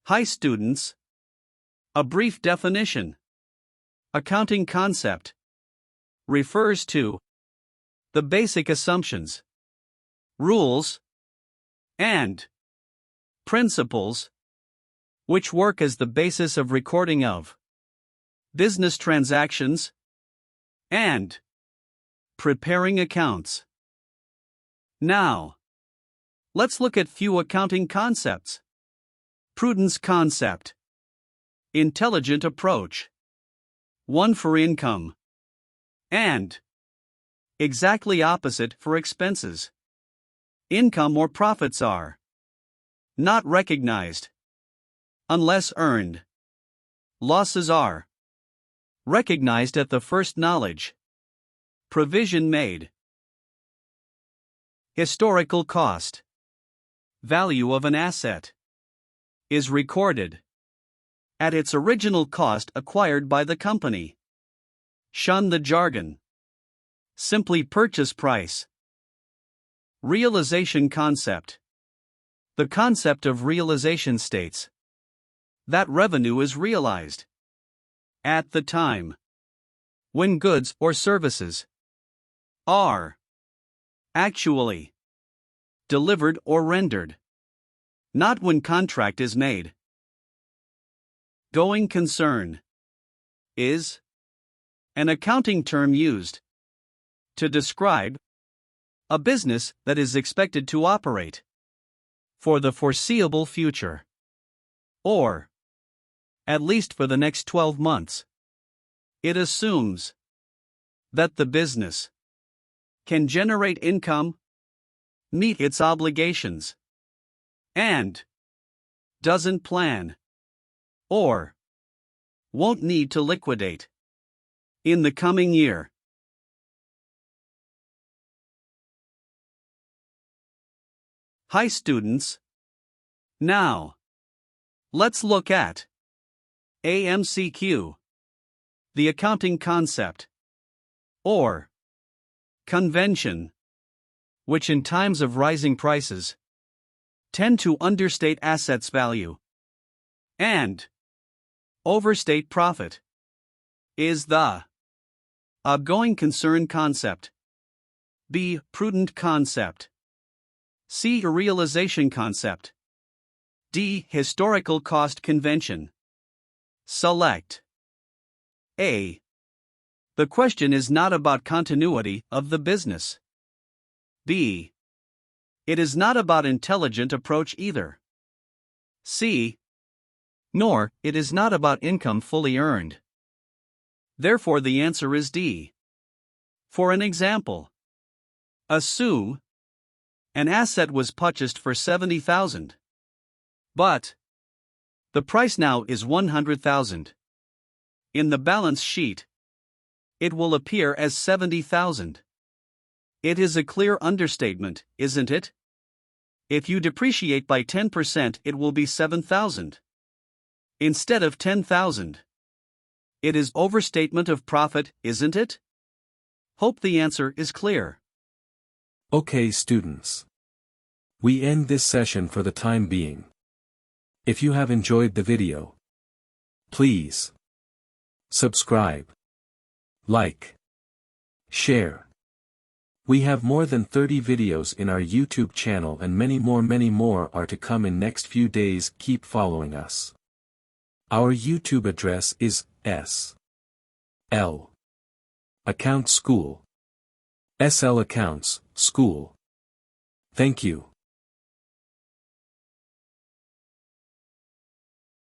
Hi students. A brief definition. Accounting concept refers to the basic assumptions, rules, and principles which work as the basis of recording of business transactions and preparing accounts. Now, let's look at few accounting concepts. Prudence concept. Intelligent approach. One for income. And exactly opposite for expenses. Income or profits are not recognized unless earned. Losses are recognized at the first knowledge. Provision made. Historical cost. Value of an asset is recorded at its original cost acquired by the company. Shun the jargon. Simply purchase price. Realization concept. The concept of realization states that revenue is realized at the time when goods or services are actually delivered or rendered, not when contract is made. Going concern is an accounting term used to describe a business that is expected to operate for the foreseeable future, or at least for the next 12 months. It assumes that the business can generate income, meet its obligations, and doesn't plan or won't need to liquidate in the coming year. Hi students. Now, let's look at MCQ, the accounting concept, or convention, which in times of rising prices tend to understate assets' value and overstate profit, is the A going concern concept, B. Prudent concept, C. Realization concept, D. Historical cost convention. Select A. The question is not about continuity of the business. B. It is not about intelligent approach either. C. Nor it is not about income fully earned. Therefore the answer is D. For an example, assume an asset was purchased for $70,000. But the price now is $100,000. In the balance sheet, it will appear as $70,000. It is a clear understatement, isn't it? If you depreciate by 10%, it will be $7,000 instead of $10,000. It is overstatement of profit, isn't it? Hope the answer is clear. Okay, students. We end this session for the time being. If you have enjoyed the video, please subscribe, like, share. We have more than 30 videos in our YouTube channel and many more are to come in next few days. Keep following us. Our YouTube address is SL Account School. SL Accounts School. Thank you.